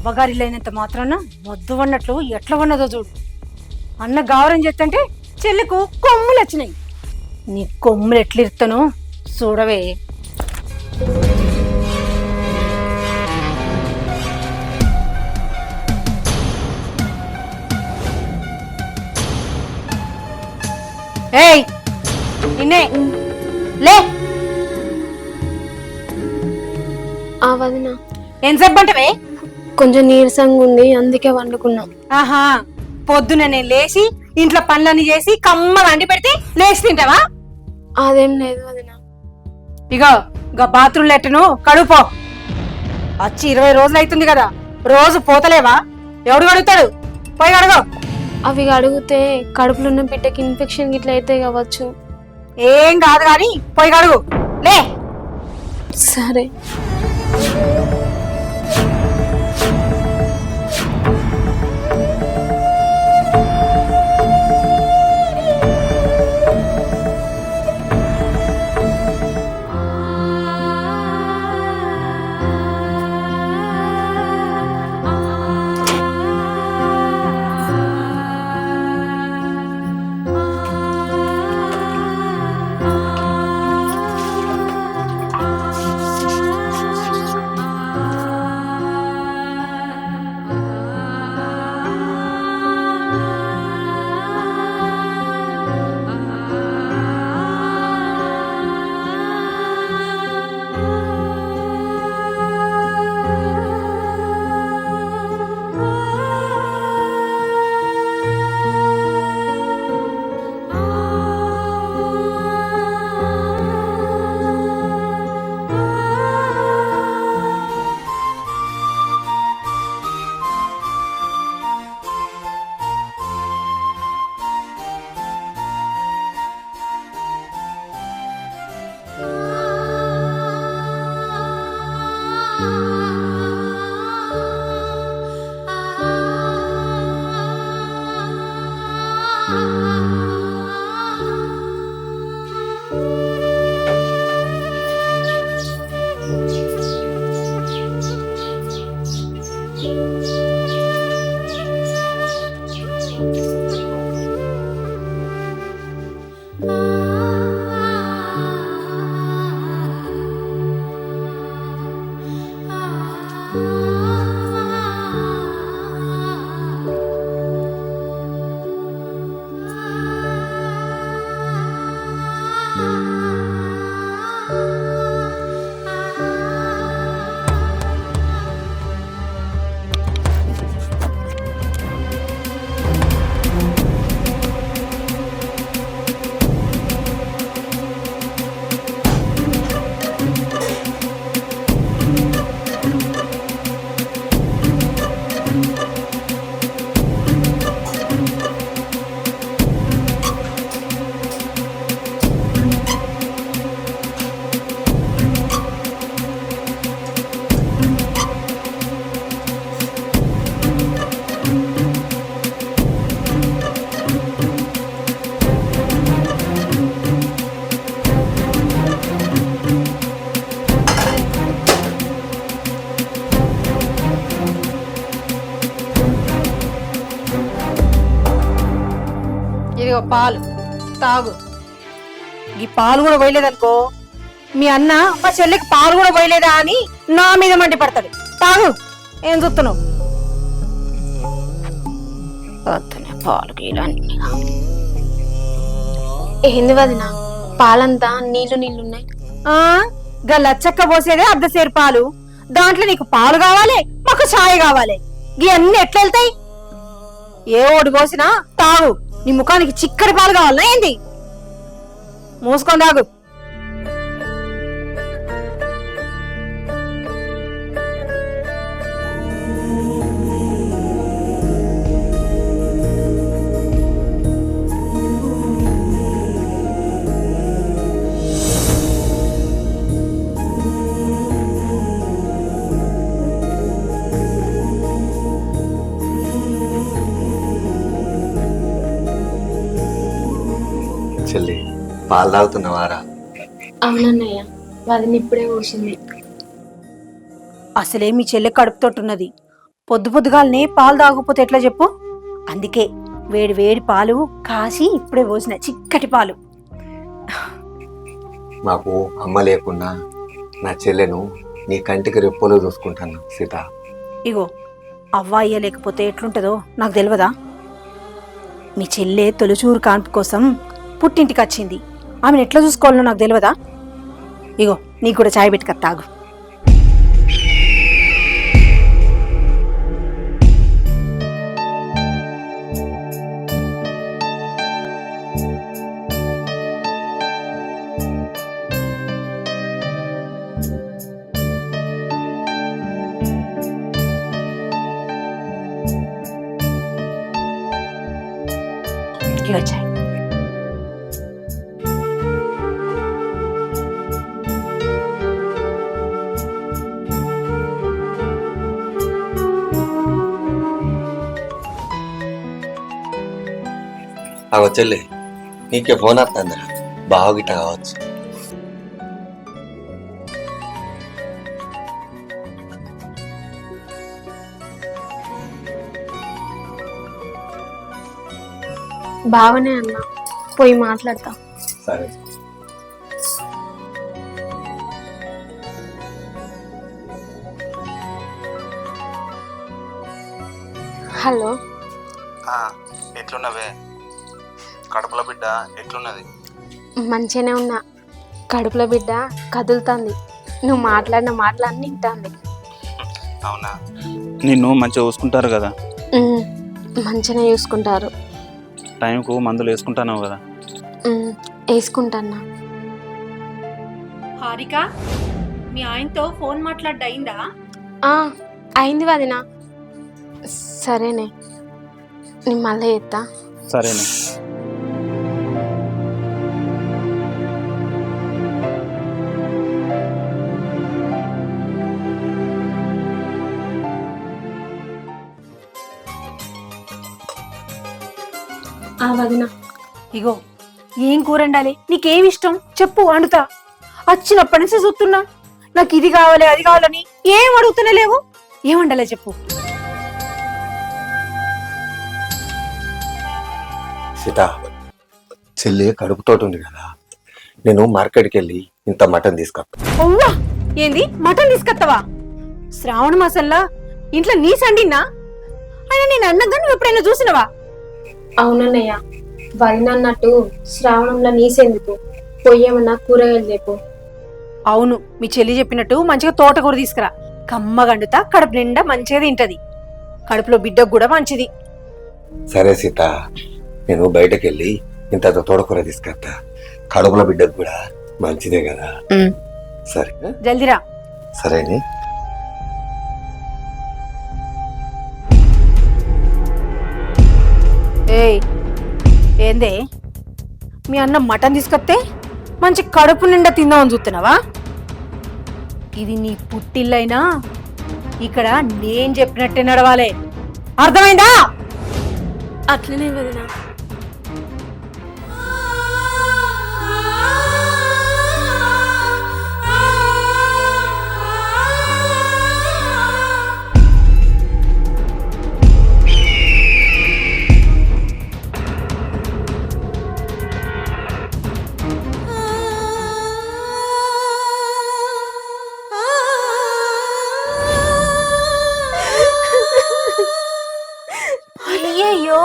అవ్వగారిలైనంత మాత్రాన మొద్దు ఉన్నట్లు ఎట్లా ఉన్నదో చూడు. అన్న గావరం చేస్తుంటే చెల్లికు కొమ్ములు వచ్చినాయి. నీ కొమ్ములు ఎట్లిరుతానో చూడవే. ఏయ్ నిన్నే లే. వదిన ఏం చెప్పంటవే? కొంచెం నీరసంగా ఉంది, అందుకే వండుకున్నా. ఆహా, పొద్దున నేను లేచి ఇంట్లో పనులన్నీ చేసి కమ్మగా అండి పెడితే లేచి తింటావా? అదేం లేదు వదిన. ఇగో ఇక బాత్రూమ్ లెట్టను కడుపో. వచ్చి 20 రోజులు అవుతుంది కదా, రోజు పోతలేవా? ఎవడు కడుగుతాడు? పోయి కడుగో. అవి అడిగితే కడుపులో ఉన్న బిడ్డకి ఇన్ఫెక్షన్ గిట్ల అయితే కావచ్చు. ఏం కాదు కానీ పోయి కడుగు లే. సరే. ఇదిగో పాలు తాగు. ఈ పాలు కూడా పోయలేదనుకో, మీ అన్న మా చెల్లికి పాలు కూడా పోయలేదా అని నా మీద మండి పడతాడు. తాగు. ఏం చూస్తున్నావు? పాలు ఏంది వదిన, పాలంతా నీళ్లు నీళ్లున్నాయి. గా లచ్చక్క పోసేదే అర్ధసేరు పాలు, దాంట్లో నీకు పాలు కావాలి, మాకు ఛాయ్ కావాలి. ఇవన్నీ ఎట్లా వెళ్తాయి? ఏ ఓడి పోసినా తాగు. నీ ముఖానికి చిక్కడి పాలు కావాలనా ఏంది? మూసుకొని తాగు. చెల్లి, పాలు తాగుతున్నావారా? అవునన్నయ్య, వదిన ఇప్పుడే పోసింది. అసలే మీ చెల్లె కడుపుతోటున్నది. పొద్దు పొద్దుగాలనే పాలు తాగకపోతే ఎట్లా చెప్పు? అందుకే వేడి వేడి పాలు కాసి ఇప్పుడే పోసిన చిక్కటి పాలు. మాకు అమ్మ లేకున్నా నా చెల్లెను నీ కంటికి రెప్పలో చూసుకుంటాను సీత. ఇగో అవ్వ అయ్య లేకపోతే ఎట్లుంటుందో నాకు తెలియదా? మీ చెల్లె తొలిచూరు కాన్పు కోసం పుట్టింటికి వచ్చింది. ఆమెను ఎట్లా చూసుకోవాలో నాకు తెలియదా? ఇగో నీకు కూడా చాయ్ పెట్టుక తాగు. ఇగో చాయ్. అగో చెల్లి, నీకే ఫోన్ వస్తుందిరా, బాగా గిట్ట కావచ్చు. బావనే అన్నా, పోయి మాట్లాడతా. సరే. హలో, ఎట్లున్నవే? కడుపుల బిడ్డ ఎట్లున్నది? మంచిగానే ఉన్నా. కడుపులో బిడ్డ కదులుతుంది. నువ్వు మాట్లాడిన మాటలన్నీ వింటాంది. అవునా? నిన్ను మంచిగా చూసుకుంటారు కదా? మంచిగానే చూసుకుంటారు. టైంకు మందులు వేసుకుంటాను కదా? వేసుకుంటాన్నా. హారిక, మీ ఆయనతో ఫోన్ మాట్లాడ్డా? అయింది వదినా. సరేనే, నేను మళ్ళీ చేస్తా. సరేనే. వదినా, ఇగో ఏం కూర వండాలి? నీకేమి ఇష్టం చెప్పు, వండుతా. వచ్చినప్పటి నుంచి చూస్తున్నా నాకు ఇది కావాలి అది కావాలని. ఏం అడుగుతూనే లేవు. ఏం వండాలి చెప్పు. సీత, చెల్లి కడుపుతోటి ఉంది కదా, నేను మార్కెట్కి వెళ్ళి ఇంత మటన్ తీసుకొస్తా. అవ్వా, ఏంది మటన్ తీసుకొస్తావా? శ్రావణ మాసంలా ఇంట్లో నీ సండినా? అయినా నేను అన్నగా నువ్వు ఎప్పుడైనా చూసినవా? అవునన్నయ్య, వదిన అన్నట్టు శ్రావణంలో నీసెందుకు, పొయ్యేమన్నా కూరగాయలు లేపు. అవును, మీ చెల్లి చెప్పినట్టు మంచిగా తోటకూర తీసుకురా. కమ్మగండుతా, కడుపు నిండా మంచిగా తింటది. కడుపులో బిడ్డకు కూడా మంచిది. సరే సీత, నేను బయటకు వెళ్ళి ఇంత తోటకూర తీసుకొస్తా. కడుపుల బిడ్డకు కూడా మంచిదే కదా. సరే, జల్దిరా. సరేనే. ఏయ్, ఏందే మీ అన్న మటన్ తీసుకొస్తే మంచి కడుపు నిండా తిందామని చూస్తున్నావా? ఇది నీ పుట్టిల్లైనా ఇక్కడ నేను చెప్పినట్టే నడవాలి. అర్థమైందా? అట్లనే వదినా. అయ్యో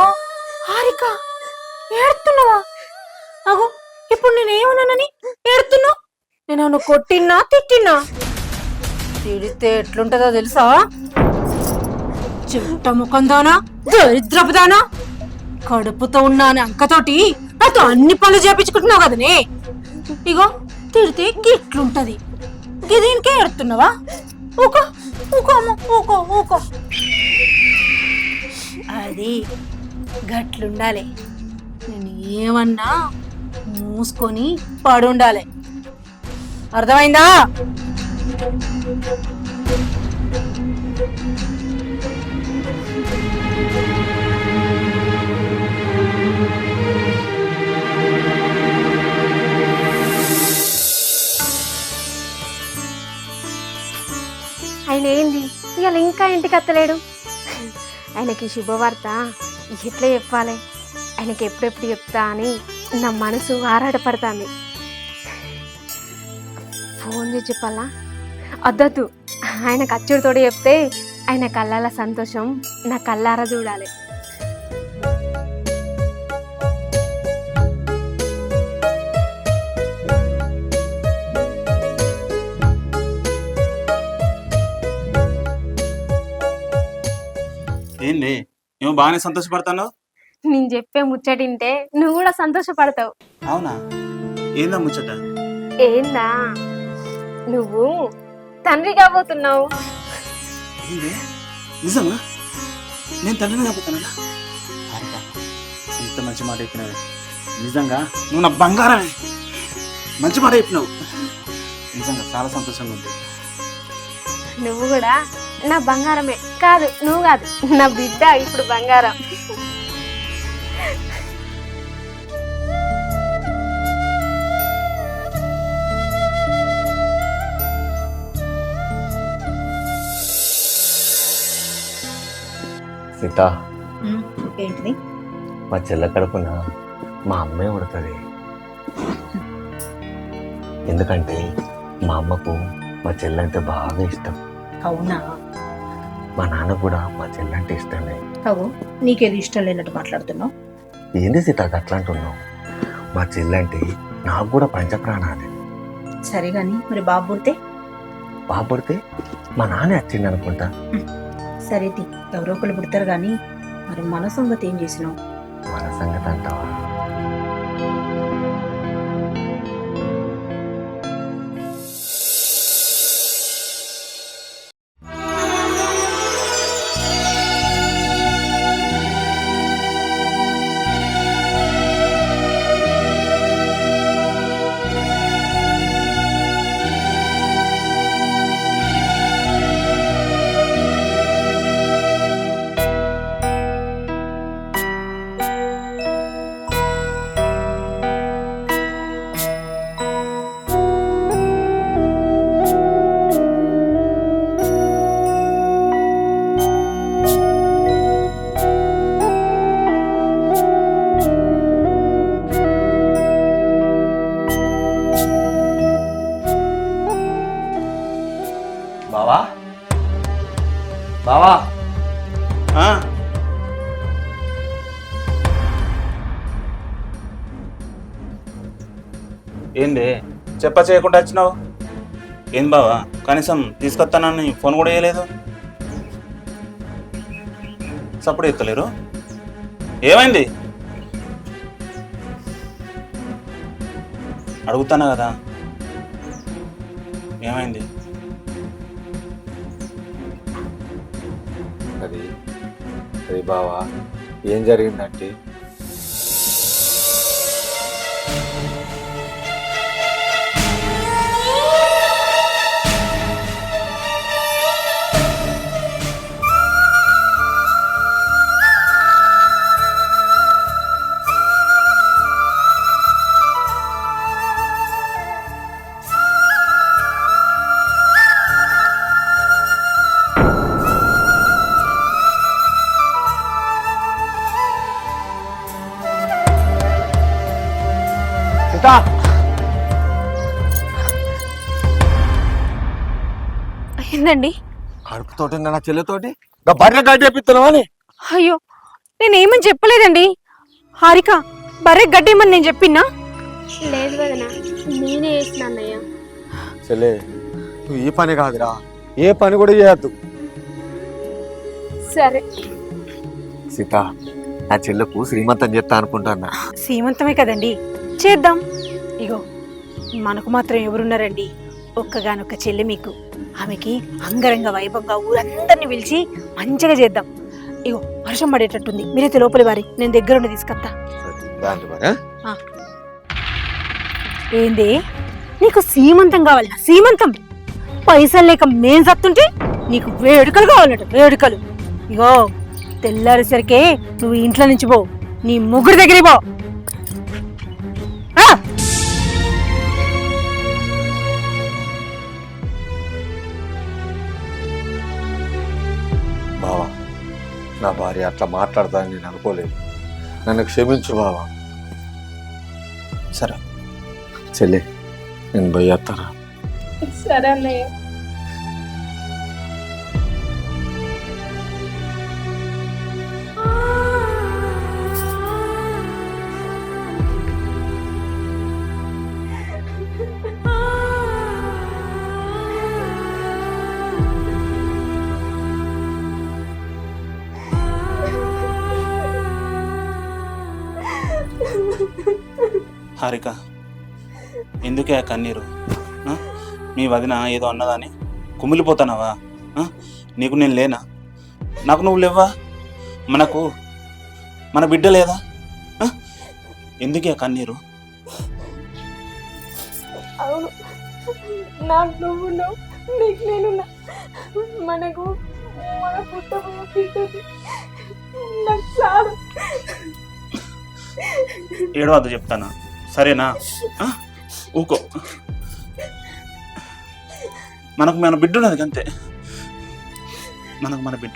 హారిక, ఏడుతున్నావా? అగో ఇప్పుడు నేనేమన్నానని ఏడుతున్నావు? నేను కొట్టినా తిట్టినా? తిడితే ఎట్లుంటుందో తెలుసా? చెట్ట ముఖందానా, దరిద్రపుదానా, కడుపుతో ఉన్నాను అంకతోటి నాతో అన్ని పనులు చేపించుకుంటున్నావు కదనే. ఇగో తిడితే గిట్లుంటది. దీనికే ఏడుతున్నావా? ఊకో ఊకో అమ్మ, ఊకో ఊకో. అది గట్లుండాలి. నేను ఏమన్నా మూసుకొని పడుండాలి. అర్థమైందా? ఆయన ఏంది ఇవాళ ఇంకా ఇంటికి అత్తలేడు? ఆయనకి శుభవార్త ఎట్లా చెప్పాలి, ఆయనకి ఎప్పుడెప్పుడు చెప్తా అని నా మనసు ఆరాటపడుతుంది. ఫోన్ చేసి చెప్పాలా? వద్దొద్దు, ఆయన ఖర్చుడితోటి చెప్తే ఆయన కళ్ళాల సంతోషం నా కళ్ళారా చూడాలి. ఏంది ఏమో బాగానే సంతోషపడతాను. నేను చెప్పే ముచ్చటింటే నువ్వు కూడా సంతోషపడతావు. అవునా? ఏందా ముచ్చట? ఏందా, నువ్వు తండ్రి కాబోతున్నావు. ఏంది నిజమా? నేను తండ్రిని కాబోతానా? ఇంత మంచి మాట చెప్పినవి. నిజంగా నువ్వు నా బంగారమే. మంచి మాట చెప్పినావు. నిజంగా చాలా సంతోషంగా ఉంది. నువ్వు కూడా నా బంగారమే. కాదు, నువ్వు కాదు, నా బిడ్డ ఇప్పుడు బంగారం. సీత, ఏంటిది? మా చెల్ల కడుపున మా అమ్మే ఉడుతుంది. ఎందుకంటే మా అమ్మకు మా చెల్లంటే బాగా ఇష్టం. అవునా? మా నాన్న కూడా మా చెల్లంటే ఇష్టమే. అవు, నీకేది ఇష్టం లేనట్టు మాట్లాడుతున్నావు. ఏంది సీత అట్లా అంటున్నావు? మా చెల్లంటే నాకు కూడా పంచప్రాణాలే. సరే గాని మరి బాబు పుడితే? బాబు పుడితే మా నాన్న వచ్చింది అనుకుంటా. సరే తి, ఎవరో ఒకళ్ళు పుడతారు గాని మరి మన సంగతి ఏం చేసినావు? మన సంగతి అంటావా? బావా, బావా, ఆ? ఏంది చెప్ప చేయకుండా వచ్చినావు? ఏం బావా, కనీసం తీసుకొస్తానని ఫోన్ కూడా చేయలేదు. సప్పుడు ఎత్తలేరు. ఏమైంది అడుగుతానా కదా, ఏమైంది? అది అది బావా, ఏం జరిగిందంటే సీత, ఏందండి? కడుపుతోటి నా చెల్లెతోటి బర్రె గడ్డి వేపిస్తున్నావు అని. అయ్యో, నేనేమని చెప్పలేదండి. హారిక, బర్రె గడ్డేమని నేను చెప్పినా? లేదు వదనా, నేనే వేసిన అన్నయ్య. చెల్లె, నువ్వు ఈ పని కాదురా, ఏ పని కూడా చేయద్దు. సరే సీత, నా చెల్లెకు శ్రీమంతం చేస్తా అనుకుంటాన్నా. సీమంతమే కదండి, చేద్దాం. ఇగో మనకు మాత్రం ఎవరున్నారండి? ఒక్కగానొక్క చెల్లి మీకు. ఆమెకి అంగరంగ వైభవంగా ఊరందరిని పిలిచి మంచిగా చేద్దాం. ఇగో వర్షం పడేటట్టుంది, మీరైతే లోపలి వారి, నేను దగ్గరుండి తీసుకొస్తా. ఏంది, నీకు సీమంతం కావాలట? సీమంతం పైసలు లేక మేం సత్తుంటే నీకు వేడుకలు కావాలట, వేడుకలు. ఇగో తెల్లారేసరికే నువ్వు ఇంట్లో నుంచి పో, నీ ముగ్గురు దగ్గరికి పో. బావా, నా భార్య అట్లా మాట్లాడతానని నేను అనుకోలేదు. నన్ను క్షమించు బావా. సరే చెల్లి నేను పోయేస్తారా? సరే అన్నయ్య. హారిక, ఎందుకే ఆ కన్నీరు? ఆ? మీ వదిన ఏదో అన్నదాని కుమిలిపోతానావా? నీకు నేను లేనా? నాకు నువ్వు లేవా? మన బిడ్డ లేదా? ఎందుకే ఆ కన్నీరు? అవును, నాకు నువ్వు నీకు నేనున్నా. మనకు మన పుట్టబోయే బిడ్డది నాకు చాలు. ఏడవద్దు చెప్తానా, సరేనా? ఊకో. మనకు మన బిడ్డ ఉన్నది అంతే. మనకు మన బిడ్డ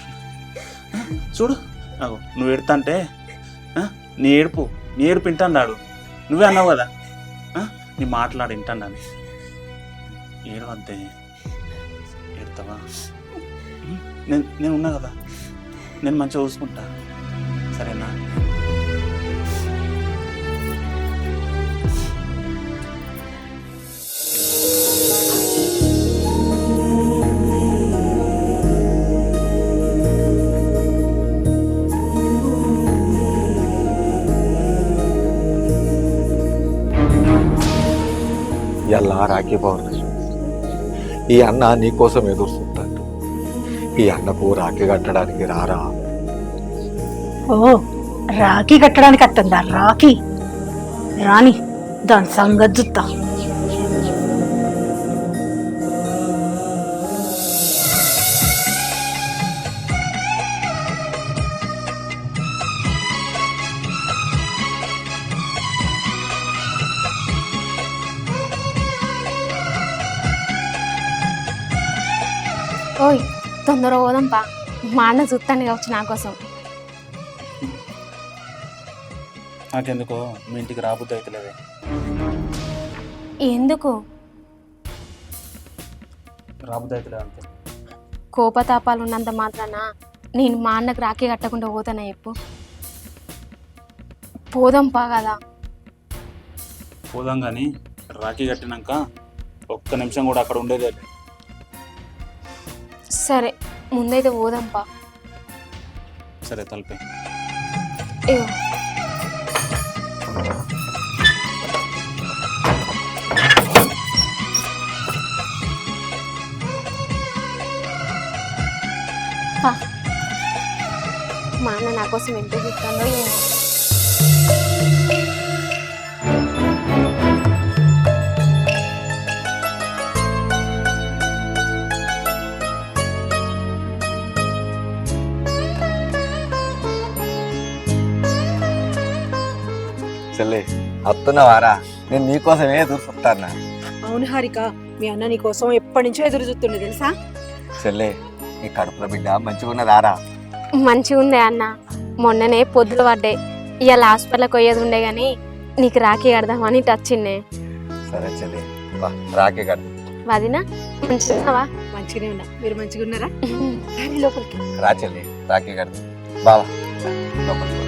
చూడు. నాకు నువ్వు ఎడతా అంటే నీ ఏడుపు వింటాడు. నువ్వే అన్నావు కదా నీ మాట్లాడి వింటాడని. ఏడవద్దే. ఏడతావా? నేను ఉన్నా కదా, నేను మంచిగా చూసుకుంటా, సరేనా? ఇలా రాఖీ పౌర్ణమి. ఈ అన్న నీకోసం ఎదురు చూస్తాడు. ఈ అన్నకు రాఖీ కట్టడానికి రారా? ఓ, రాఖీ కట్టడానికి అత్తందా? రాఖీ రాని, దాని సంగతి చూస్తా. ఓయ్, తొందరగా పోదాంపా. మా అన్న చూస్తాను కావచ్చు నా కోసం. నాకెందుకో మీ ఇంటికి రాబుద్ది అవుతలేదే. ఎందుకు? రాబుద్ది అవుతలేదు అంతే. కోపతాపాలు ఉన్నంత మాత్రాన నేను మా అన్నకు రాఖీ కట్టకుండా పోతానా చెప్పు? పోదాంపా కదా. పోదాం కానీ రాఖీ కట్టినాక ఒక్క నిమిషం కూడా అక్కడ ఉండేదే. సరే, ముందైతే పోదాంపా. సరే, తలపే. ఏవో మా అన్న నా కోసం ఎంత చూస్తాడో ఏమో. చెల్లి వస్తున్నావారా? నేను నీకోసమే ఎదురు చూస్తానా. అవును హారిక, మీ అన్న నీ కోసం ఎప్పటి నుంచో ఎదురు చూస్తుండే తెలుసా? చెల్లి నీ కడుపులో బిడ్డ మంచిగా ఉన్నదారా? మంచిగా ఉందే అన్న. మొన్ననే పొద్దులు పడ్డాయి. ఇవాళ హాస్పిటల్కి పోయేది ఉండే కానీ నీకు రాఖీ కడదామని టచ్చిండే. సరే చెల్లి, రాఖీ కట్టు. వదినా మంచిగా ఉన్నావా? మంచిగానే ఉన్నా. మీరు మంచిగా ఉన్నారా? లోపలికి రా చెల్లి, రాఖీ కట్టు. బావా లోపలికి.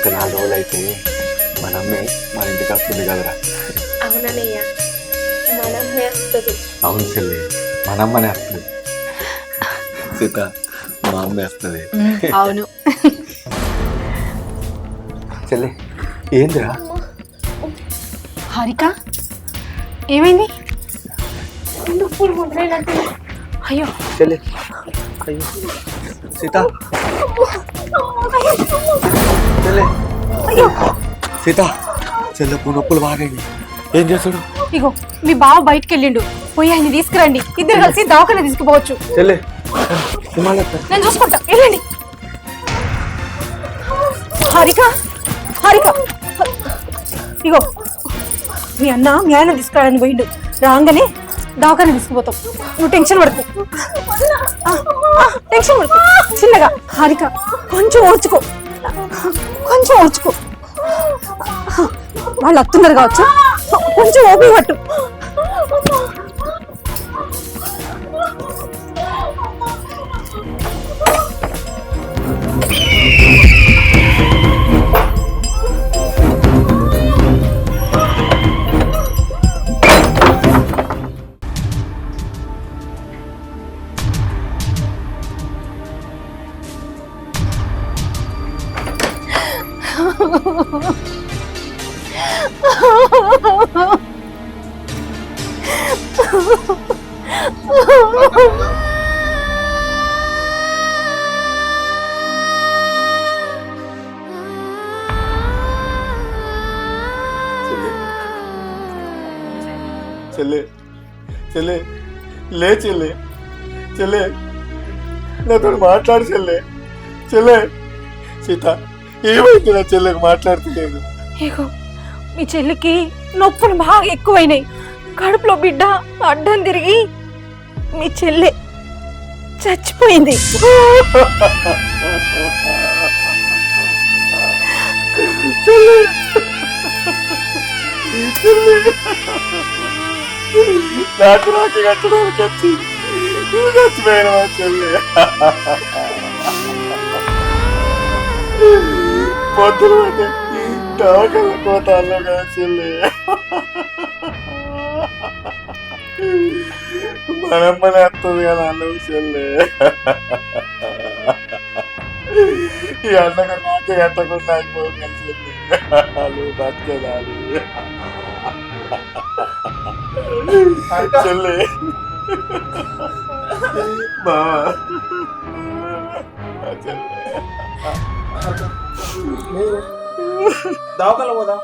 ఒక 4 రోజులు అయితే మన అమ్మే మన ఇంటికి వస్తుంది కదరా. అవునన్నయ్య, మనమ్మే వస్తుంది. అవును చెల్లి, మన అమ్మనే వస్తుంది. సీత, మా అమ్మే వస్తుంది. అవును. చెల్లి ఏందిరా? హారిక ఏమైంది? నొప్పులు మొదలైనట్టు. అయ్యో చెల్లి, అయ్యో సీత, చెల్లి, సీత, చెల్లకు నొప్పులు బాగాయి. ఏం చేస్తాడు? ఇగో మీ బావ బయటికి వెళ్ళిండు, పోయి ఆయన తీసుకురండి. ఇద్దరు కలిసి దవాఖాన తీసుకుపోవచ్చు. చెల్లి, నేను చూసుకుంటా, వెళ్ళండి. హారిక, హారిక, ఇగో మీ ఆయన తీసుకురాడని పోయిండు. రాగానే దవాఖాన తీసుకుపోతాం. నువ్వు టెన్షన్ పడుకో, టెన్షన్ పడుకో. చిన్నగా హారిక, కొంచెం ఓర్చుకో, కొంచెం ఓర్చుకో. వాళ్ళు వస్తున్నారు కావచ్చు, కొంచెం ఓపిక పట్టు. చెల్లె, చెల్లె, లే చెల్లె, చెల్లె, నాతో మాట్లాడు చెల్లె. చెల్లె, సీత, ఏమైతే నా చెల్లెకి మాట్లాడుతలేదు? ఇగో మీ చెల్లికి నొప్పులు బాగా ఎక్కువైనాయి. కడుపులో బిడ్డ అడ్డం తిరిగి మీ చెల్లె చచ్చిపోయింది. నాకు రాకి కట్టడానికి వచ్చి నువ్వు చచ్చిపోయినా చెల్లె. పొద్దున దవాఖాన పోతాను కదా చెల్లె. మనమ్మనే వస్తుంది కదా అన్నవి చెల్లె. ఈ అన్నగా నాకే కట్టకుండా అయిపోతుంది చెల్లె. బతకదాలి చెల్లె. బావా చెల్లె, దవాఖాన పోదా,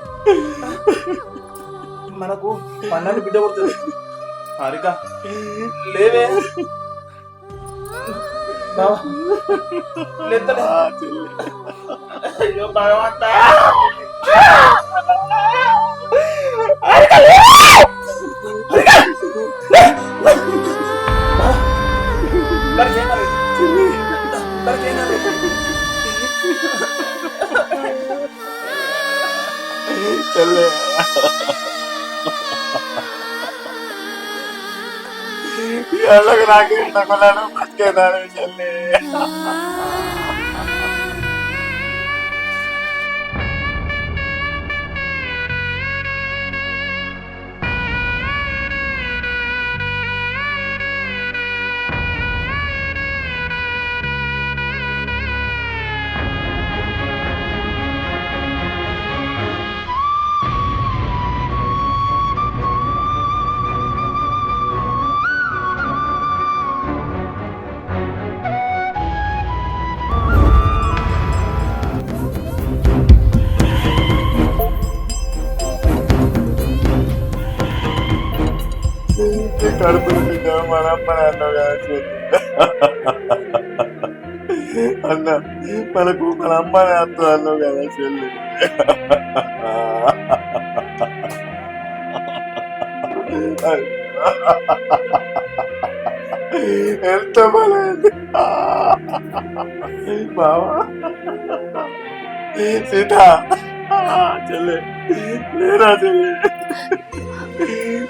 మనకు పన్నాన్ని బిడ్డ కొడుతుంది. హారిక లేవే, అయ్యో భగవంతా. చెల్లె, ఎలాగ నాకే కొన్నాను బతికేదాను చెల్లె. కడుపులు బిడ్డ మనమ్మని అన్నావు కదా అన్న, మనకు మన అమ్మని అత్త అన్నావు కదా చెల్లి. ఎంత బలైంది బావా. సీత, చెల్లె, లేరా చెల్లె,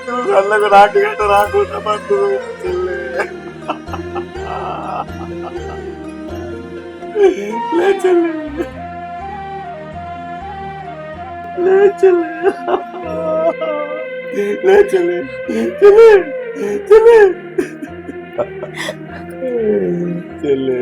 నువ్వు కళ్ళకు నాటి గంట రాకుండా మందు చెల్లె. లే చెల్లె. లే చెల్లి. లే చెల్లి. చెల్లి. చెల్లి. చెల్లి.